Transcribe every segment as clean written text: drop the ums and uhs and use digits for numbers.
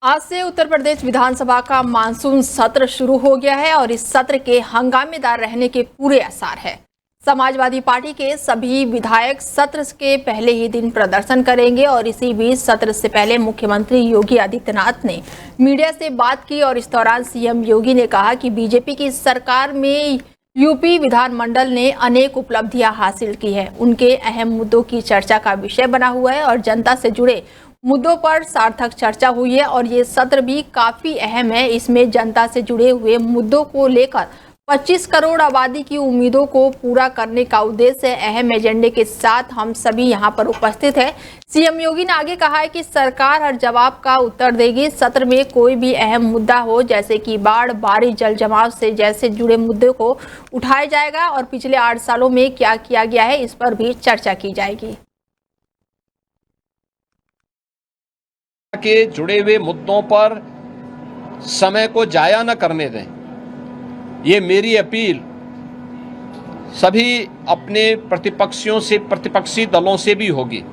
आज से उत्तर प्रदेश विधानसभा का मानसून सत्र शुरू हो गया है और इस सत्र के हंगामेदार रहने के पूरे आसार है। समाजवादी पार्टी के सभी विधायक सत्र के पहले ही दिन प्रदर्शन करेंगे और इसी बीच सत्र से पहले मुख्यमंत्री योगी आदित्यनाथ ने मीडिया से बात की और इस दौरान सीएम योगी ने कहा कि बीजेपी की सरकार में यूपी विधानमंडल ने अनेक उपलब्धियां हासिल की है। उनके अहम मुद्दों की चर्चा का विषय बना हुआ है और जनता से जुड़े मुद्दों पर सार्थक चर्चा हुई है और ये सत्र भी काफी अहम है। इसमें जनता से जुड़े हुए मुद्दों को लेकर 25 करोड़ आबादी की उम्मीदों को पूरा करने का उद्देश्य अहम एजेंडे के साथ हम सभी यहां पर उपस्थित है। सीएम योगी ने आगे कहा है कि सरकार हर जवाब का उत्तर देगी। सत्र में कोई भी अहम मुद्दा हो जैसे कि बाढ़, बारिश, जल जमाव से जैसे जुड़े मुद्दों को उठाया जाएगा और पिछले 8 सालों में क्या किया गया है इस पर भी चर्चा की जाएगी। के जुड़े हुए मुद्दों पर समय को जाया न करने दें, ये मेरी अपील सभी अपने प्रतिपक्षी दलों से भी होगी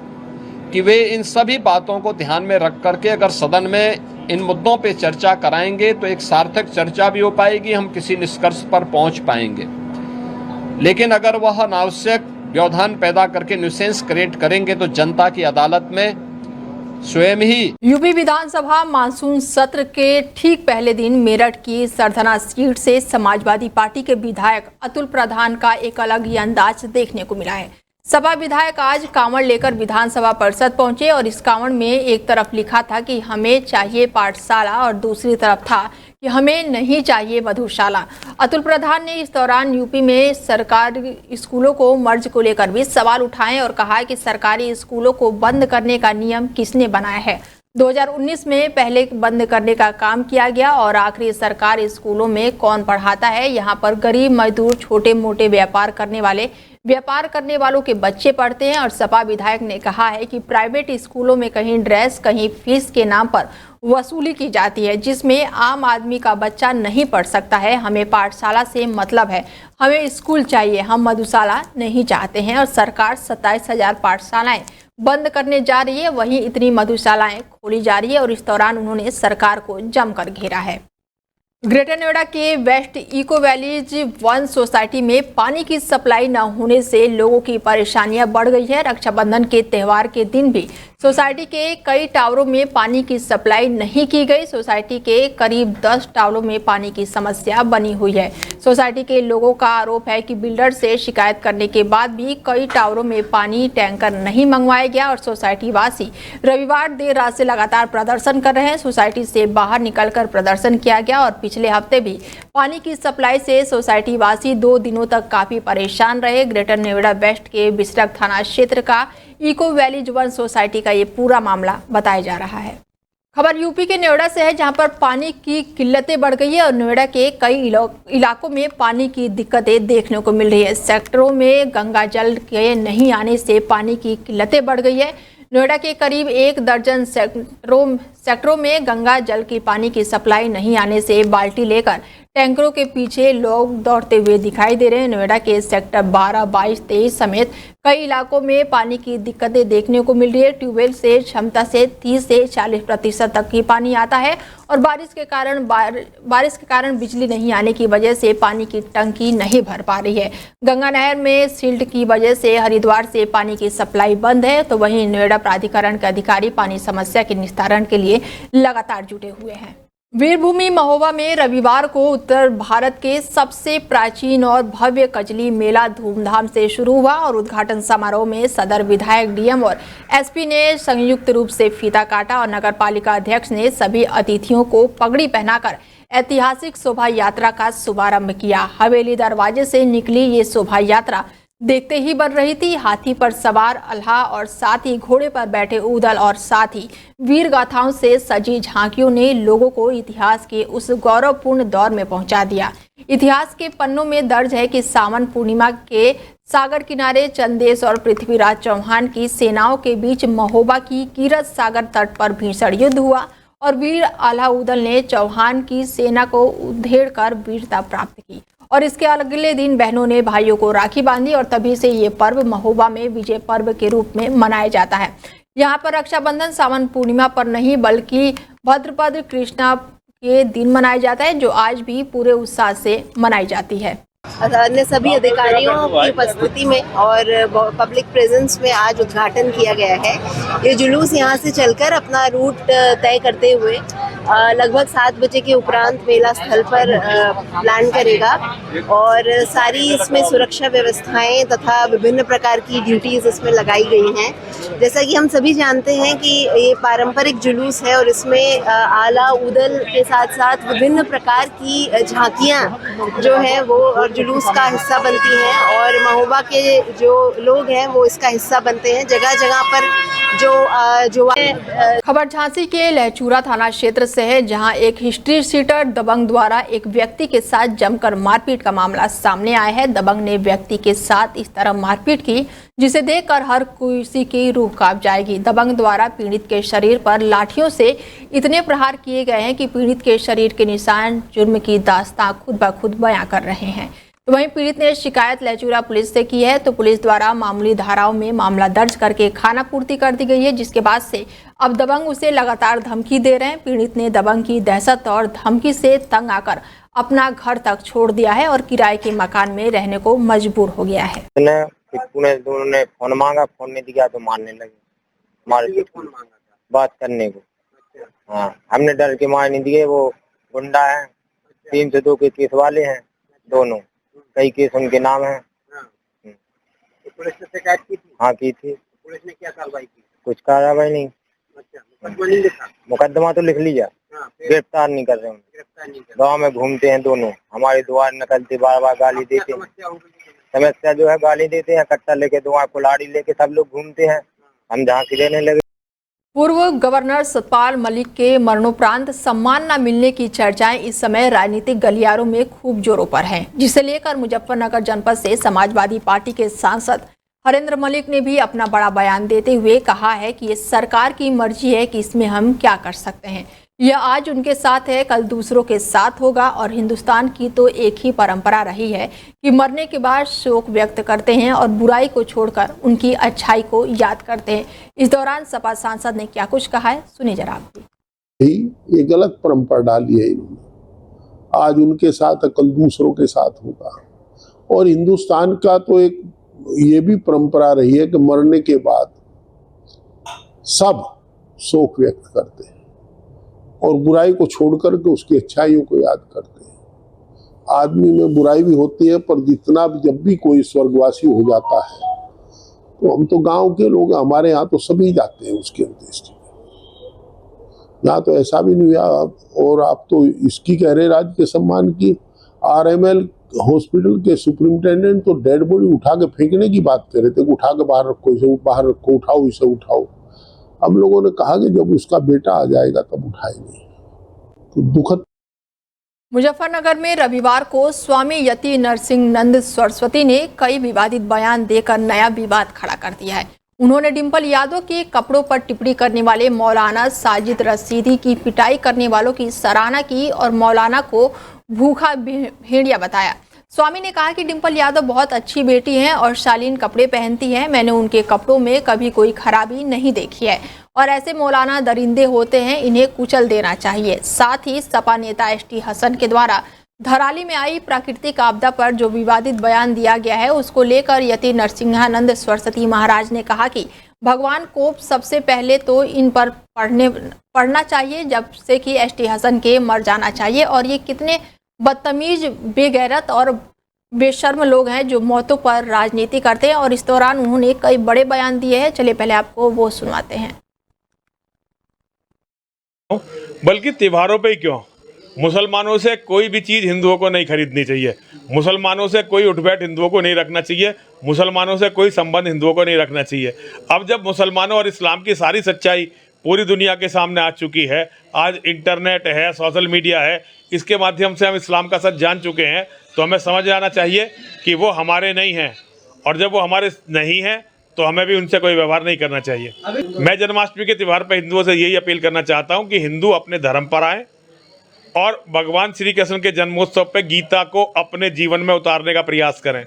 कि वे इन सभी बातों को ध्यान में रख करके अगर सदन में इन मुद्दों पे चर्चा कराएंगे तो एक सार्थक चर्चा भी हो पाएगी, हम किसी निष्कर्ष पर पहुंच पाएंगे। लेकिन अगर वह अनावश्यक व्यवधान पैदा करके न्यूसेंस क्रिएट करेंगे तो जनता की अदालत में स्वयं ही। यूपी विधानसभा मानसून सत्र के ठीक पहले दिन मेरठ की सरथना सीट से समाजवादी पार्टी के विधायक अतुल प्रधान का एक अलग ही अंदाज देखने को मिला है। सपा विधायक आज कांवड़ लेकर विधानसभा परिषद पहुंचे और इस कांवड़ में एक तरफ लिखा था कि हमें चाहिए पाठशाला और दूसरी तरफ था कि हमें नहीं चाहिए मधुशाला। अतुल प्रधान ने इस दौरान यूपी में सरकारी स्कूलों को मर्ज को लेकर भी सवाल उठाए और कहा कि सरकारी स्कूलों को बंद करने का नियम किसने बनाया है। 2019 में पहले बंद करने का काम किया गया और आखिरी सरकारी स्कूलों में कौन पढ़ाता है। यहाँ पर गरीब मजदूर, छोटे मोटे व्यापार करने वालों के बच्चे पढ़ते हैं। और सपा विधायक ने कहा है कि प्राइवेट स्कूलों में कहीं ड्रेस, कहीं फीस के नाम पर वसूली की जाती है जिसमें आम आदमी का बच्चा नहीं पढ़ सकता है। हमें पाठशाला से मतलब है, हमें स्कूल चाहिए, हम मधुशाला नहीं चाहते हैं। और सरकार 27,000 पाठशालाएं बंद करने जा रही है, वहीं इतनी मधुशालाएं खोली जा रही है और इस दौरान उन्होंने सरकार को जमकर घेरा है। ग्रेटर नोएडा के वेस्ट इको वैलीज 1 सोसाइटी में पानी की सप्लाई न होने से लोगों की परेशानियां बढ़ गई है। रक्षाबंधन के त्यौहार के दिन भी सोसाइटी के कई टावरों में पानी की सप्लाई नहीं की गई। सोसाइटी के करीब 10 टावरों में पानी की समस्या बनी हुई है। सोसाइटी के लोगों का आरोप है कि बिल्डर से शिकायत करने के बाद भी कई टावरों में पानी टैंकर नहीं मंगवाया गया और सोसाइटी वासी रविवार देर रात से लगातार प्रदर्शन कर रहे हैं। सोसाइटी से बाहर निकलकर प्रदर्शन किया गया और पिछले हफ्ते भी पानी की सप्लाई से सोसाइटी वासी 2 दिनों तक काफी परेशान रहे। ग्रेटर नोएडा वेस्ट के बिसरख थाना क्षेत्र का इको वैलीज 1 सोसाइटी का ये पूरा मामला बताया जा रहा है। खबर यूपी के नोएडा से है जहां पर पानी की किल्लतें बढ़ गई है और नोएडा के कई इलाकों में पानी की दिक्कतें देखने को मिल रही है। सेक्टरों में गंगा जल के नहीं आने से पानी की किल्लतें बढ़ गई है। नोएडा के करीब 1 दर्जन सेक्टरों में गंगा जल की पानी की सप्लाई नहीं आने से बाल्टी लेकर टैंकरों के पीछे लोग दौड़ते हुए दिखाई दे रहे हैं। नोएडा के सेक्टर 12, 22, 23 समेत कई इलाकों में पानी की दिक्कतें देखने को मिल रही है। ट्यूबवेल से क्षमता से 30 से 40% तक ही पानी आता है और बारिश के कारण बिजली नहीं आने की वजह से पानी की टंकी नहीं भर पा रही है। गंगा नहर में सिल्ट की वजह से हरिद्वार से पानी की सप्लाई बंद है, तो वहीं नोएडा प्राधिकरण के अधिकारी पानी समस्या के निस्तारण के लिए लगातार जुटे हुए हैं। वीरभूमि महोबा में रविवार को उत्तर भारत के सबसे प्राचीन और भव्य कजली मेला धूमधाम से शुरू हुआ और उद्घाटन समारोह में सदर विधायक, डीएम और एसपी ने संयुक्त रूप से फीता काटा और नगर पालिका अध्यक्ष ने सभी अतिथियों को पगड़ी पहनाकर ऐतिहासिक शोभा यात्रा का शुभारंभ किया। हवेली दरवाजे से निकली ये शोभा यात्रा देखते ही बन रही थी। हाथी पर सवार अल्लाह और साथ ही घोड़े पर बैठे ऊदल और साथ ही वीर गाथाओं से सजी झांकियों ने लोगों को इतिहास के उस गौरवपूर्ण दौर में पहुंचा दिया। इतिहास के पन्नों में दर्ज है कि सावन पूर्णिमा के सागर किनारे चंदेश और पृथ्वीराज चौहान की सेनाओं के बीच महोबा की कीरत सागर तट पर भीषण युद्ध हुआ और वीर अलाउद्दीन ने चौहान की सेना को उधेड़ कर वीरता प्राप्त की और इसके अगले दिन बहनों ने भाइयों को राखी बांधी और तभी से ये पर्व महोबा में विजय पर्व के रूप में मनाया जाता है। यहाँ पर रक्षाबंधन सावन पूर्णिमा पर नहीं बल्कि भद्रपद कृष्णा के दिन मनाया जाता है, जो आज भी पूरे उत्साह से मनाई जाती है। अन्य सभी अधिकारियों की उपस्थिति में और पब्लिक प्रेजेंस में आज उद्घाटन किया गया है। ये जुलूस यहाँ से चलकर अपना रूट तय करते हुए लगभग 7 बजे के उपरांत मेला स्थल पर लैंड करेगा और सारी इसमें सुरक्षा व्यवस्थाएं तथा विभिन्न प्रकार की ड्यूटीज इसमें लगाई गई हैं। जैसा कि हम सभी जानते हैं कि ये पारंपरिक जुलूस है और इसमें आला उदल के साथ साथ विभिन्न प्रकार की झांकियां जो हैं वो और जुलूस का हिस्सा बनती हैं और महोबा के जो लोग हैं वो इसका हिस्सा बनते हैं। जगह जगह पर जो खबर झांसी के लहचूरा थाना क्षेत्र से है, जहां एक हिस्ट्री सीटर दबंग द्वारा एक व्यक्ति के साथ जमकर मारपीट का मामला सामने आया है। दबंग ने व्यक्ति के साथ इस तरह मारपीट की जिसे देखकर हर किसी की रूह कांप जाएगी। दबंग द्वारा पीड़ित के शरीर पर लाठियों से इतने प्रहार किए गए हैं कि पीड़ित के शरीर के निशान जुर्म की दास्तां खुद ब खुद बयां कर रहे हैं। तो वहीं पीड़ित ने शिकायत लहचूरा पुलिस से की है, तो पुलिस द्वारा मामूली धाराओं में मामला दर्ज करके खाना पूर्ति कर दी गई है, जिसके बाद से अब दबंग उसे लगातार धमकी दे रहे हैं। पीड़ित ने दबंग की दहशत और धमकी से तंग आकर अपना घर तक छोड़ दिया है और किराए के मकान में रहने को मजबूर हो गया है। दोनों ने फोन मांगा, फोन नहीं दिया तो मारने लगे, मारपीट बात करने को। हाँ, हमने डर के मार नहीं दिए। वो गुंडा है, 302 के केस वाले हैं दोनों, कई केस उनके नाम हैं। तो पुलिस ने शिकायत की थी? हाँ की थी। पुलिस ने क्या कार्रवाई की? कुछ कार्रवाई नहीं। अच्छा, मुकदमा नहीं लिखा? मुकदमा तो लिख लिया, गिरफ्तार नहीं कर रहे हैं। गिरफ्तार नहीं कर? गाँव में घूमते हैं दोनों, हमारे द्वार निकलते बार बार गाली देते हैं। समस्या जो है गाली देते हैं, कट्टा लेके द्वार कुल्हाड़ी लेके सब लोग घूमते हैं, हम झांकी देने लगे। पूर्व गवर्नर सतपाल मलिक के मरणोपरांत सम्मान न मिलने की चर्चाएं इस समय राजनीतिक गलियारों में खूब जोरों पर हैं, जिसे लेकर मुजफ्फरनगर जनपद से समाजवादी पार्टी के सांसद हरेंद्र मलिक ने भी अपना बड़ा बयान देते हुए कहा है कि ये सरकार की मर्जी है कि इसमें हम क्या कर सकते हैं। यह आज उनके साथ है, कल दूसरों के साथ होगा और हिंदुस्तान की तो एक ही परंपरा रही है कि मरने के बाद शोक व्यक्त करते हैं और बुराई को छोड़कर उनकी अच्छाई को याद करते हैं। इस दौरान सपा सांसद ने क्या कुछ कहा है, सुनिए जरा आप भी। ये गलत परंपरा डाली है इन्होंने। आज उनके साथ कल दूसरों के साथ होगा और हिंदुस्तान का तो एक ये भी परंपरा रही है कि मरने के बाद सब शोक व्यक्त करते हैं और बुराई को छोड़ करके उसकी अच्छाइयों को याद करते हैं। आदमी में बुराई भी होती है, पर जितना भी जब भी कोई स्वर्गवासी हो जाता है तो हम तो गांव के लोग, हमारे यहाँ तो सभी जाते हैं उसकी अंत्येष्टि में। यहाँ तो ऐसा भी नहीं हुआ। और आप तो इसकी कह रहे राज्य के सम्मान की, RML हॉस्पिटल के सुपरिंटेंडेंट तो डेड बॉडी उठा के फेंकने की बात कर रहे थे, उठा के बाहर रखो, इसे बाहर रखो, उठाओ इसे उठाओ। हम लोगों ने कहा कि जब उसका बेटा आ जाएगा तब उठाएंगे। तो दुखद। मुजफ्फरनगर में रविवार को स्वामी यति नरसिंहानंद सरस्वती ने कई विवादित बयान देकर नया विवाद खड़ा कर दिया है। उन्होंने डिंपल यादव के कपड़ों पर टिप्पणी करने वाले मौलाना साजिद रशीदी की पिटाई करने वालों की सराहना की और मौलाना को भूखा भेड़िया बताया। स्वामी ने कहा कि डिंपल यादव बहुत अच्छी बेटी हैं और शालीन कपड़े पहनती हैं। मैंने उनके कपड़ों में कभी कोई खराबी नहीं देखी है और ऐसे मौलाना दरिंदे होते हैं, इन्हें कुचल देना चाहिए। साथ ही सपा नेता ST हसन के द्वारा धराली में आई प्राकृतिक आपदा पर जो विवादित बयान दिया गया है, उसको लेकर यति नरसिंहानंद सरस्वती महाराज ने कहा कि भगवान को सबसे पहले तो इन पर पढ़ना चाहिए, जब से कि ST हसन के मर जाना चाहिए। और ये कितने बदतमीज, बेगैरत और बेशर्म लोग हैं जो मौतों पर राजनीति करते हैं। और इस दौरान उन्होंने कई बड़े बयान दिए हैं, चलिए पहले आपको वो सुनाते हैं। बल्कि त्योहारों पे ही क्यों, मुसलमानों से कोई भी चीज़ हिंदुओं को नहीं खरीदनी चाहिए, मुसलमानों से कोई उठबैठ हिंदुओं को नहीं रखना चाहिए, मुसलमानों से कोई संबंध हिंदुओं को नहीं रखना चाहिए। अब जब मुसलमानों और इस्लाम की सारी सच्चाई पूरी दुनिया के सामने आ चुकी है, आज इंटरनेट है, सोशल मीडिया है, इसके माध्यम से हम इस्लाम का सच जान चुके हैं, तो हमें समझ आना चाहिए कि वो हमारे नहीं हैं। और जब वो हमारे नहीं हैं तो हमें भी उनसे कोई व्यवहार नहीं करना चाहिए। मैं जन्माष्टमी के त्यौहार पर हिंदुओं से यही अपील करना चाहता हूँ कि हिंदू अपने धर्म पर आएँ और भगवान श्री कृष्ण के जन्मोत्सव पे गीता को अपने जीवन में उतारने का प्रयास करें।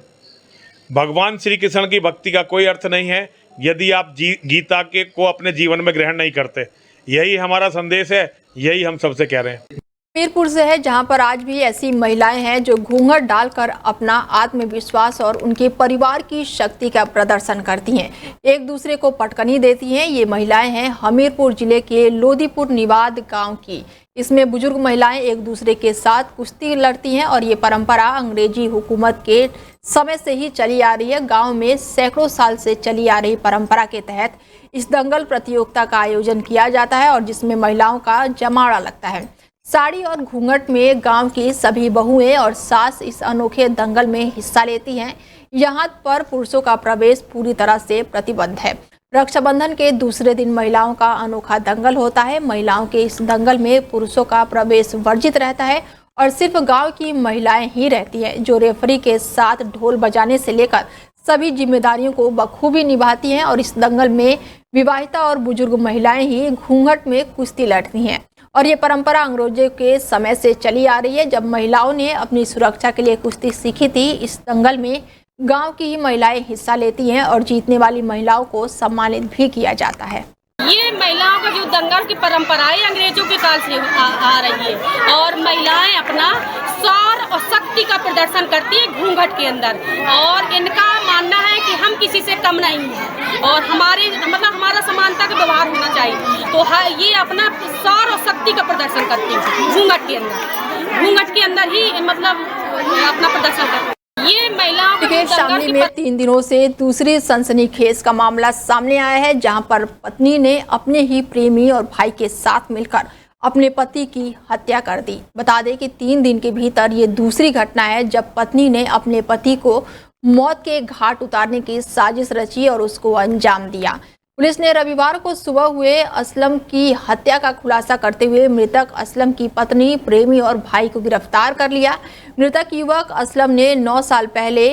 भगवान श्री कृष्ण की भक्ति का कोई अर्थ नहीं है यदि आप गीता के को अपने जीवन में ग्रहण नहीं करते। यही हमारा संदेश है, यही हम सबसे कह रहे हैं। हमीरपुर से है, जहां पर आज भी ऐसी महिलाएं हैं जो घूंघट डालकर अपना आत्मविश्वास और उनके परिवार की शक्ति का प्रदर्शन करती हैं, एक दूसरे को पटकनी देती हैं। ये महिलाएं हैं हमीरपुर जिले के लोदीपुर निवाद गांव की। इसमें बुजुर्ग महिलाएं एक दूसरे के साथ कुश्ती लड़ती हैं और ये परंपरा अंग्रेजी हुकूमत के समय से ही चली आ रही है। गांव में सैकड़ों साल से चली आ रही परंपरा के तहत इस दंगल प्रतियोगिता का आयोजन किया जाता है और जिसमें महिलाओं का जमावड़ा लगता है। साड़ी और घूंघट में गांव की सभी बहुएं और सास इस अनोखे दंगल में हिस्सा लेती हैं। यहां पर पुरुषों का प्रवेश पूरी तरह से प्रतिबंध है। रक्षाबंधन के दूसरे दिन महिलाओं का अनोखा दंगल होता है। महिलाओं के इस दंगल में पुरुषों का प्रवेश वर्जित रहता है और सिर्फ गांव की महिलाएं ही रहती हैं, जो रेफरी के साथ ढोल बजाने से लेकर सभी जिम्मेदारियों को बखूबी निभाती हैं। और इस दंगल में विवाहिता और बुजुर्ग महिलाएं ही घूंघट में कुश्ती लड़ती हैं और ये परंपरा अंग्रेजों के समय से चली आ रही है। जब महिलाओं ने अपनी सुरक्षा के लिए कुश्ती सीखी थी, इस दंगल में गांव की ही महिलाएं हिस्सा लेती हैं और जीतने वाली महिलाओं को सम्मानित भी किया जाता है। ये महिलाओं का जो दंगल की परंपराएं अंग्रेजों के काल से आ रही है और महिलाएं अपना शौर्य और शक्ति का प्रदर्शन करती है घूंघट के अंदर। और इनका मानना है कि हम किसी से कम नहीं हैं और हमारा समानता का व्यवहार होना चाहिए। तो ये अपना शौर्य और शक्ति का प्रदर्शन करती है घूंघट के अंदर ही अपना प्रदर्शन करती है। ये महिलाओं के शामली में 3 दिनों से दूसरी सनसनीखेज का मामला सामने आया है, जहां पर पत्नी ने अपने ही प्रेमी और भाई के साथ मिलकर अपने पति की हत्या कर दी। बता दें कि 3 दिन के भीतर ये दूसरी घटना है जब पत्नी ने अपने पति को मौत के घाट उतारने की साजिश रची और उसको अंजाम दिया। पुलिस ने रविवार को सुबह हुए असलम की हत्या का खुलासा करते हुए मृतक असलम की पत्नी, प्रेमी और भाई को गिरफ्तार कर लिया। मृतक युवक असलम ने 9 साल पहले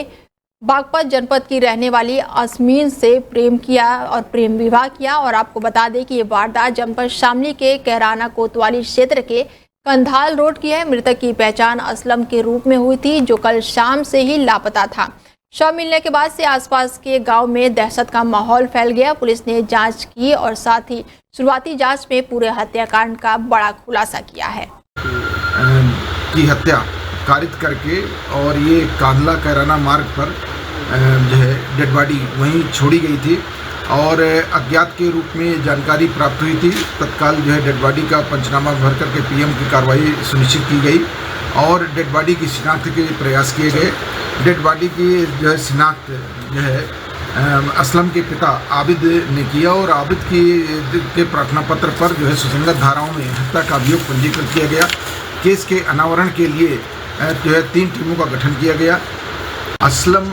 बागपत जनपद की रहने वाली असमीन से प्रेम किया और प्रेम विवाह किया। और आपको बता दें कि ये वारदात जनपद शामली के कहराना कोतवाली क्षेत्र के कंधाल रोड की है। मृतक की पहचान असलम के रूप में हुई थी, जो कल शाम से ही लापता था। शव मिलने के बाद से आसपास के गांव में दहशत का माहौल फैल गया। पुलिस ने जांच की और साथ ही शुरुआती जांच में पूरे हत्याकांड का बड़ा खुलासा किया है। की हत्या कारित करके और ये कांधला कैराना मार्ग पर जो है डेड बॉडी वहीं छोड़ी गई थी और अज्ञात के रूप में जानकारी प्राप्त हुई थी। तत्काल जो है डेड बॉडी का पंचनामा भर करके पीएम की कार्रवाई सुनिश्चित की गई और डेड बॉडी की शिनाख्त के प्रयास किए गए। डेड बॉडी की जो है शिनाख्त जो है असलम के पिता आबिद ने किया और आबिद के प्रार्थना पत्र पर जो है सुसंगत धाराओं में हत्या का अभियोग पंजीकृत किया गया। केस के अनावरण के लिए जो है 3 टीमों का गठन किया गया। असलम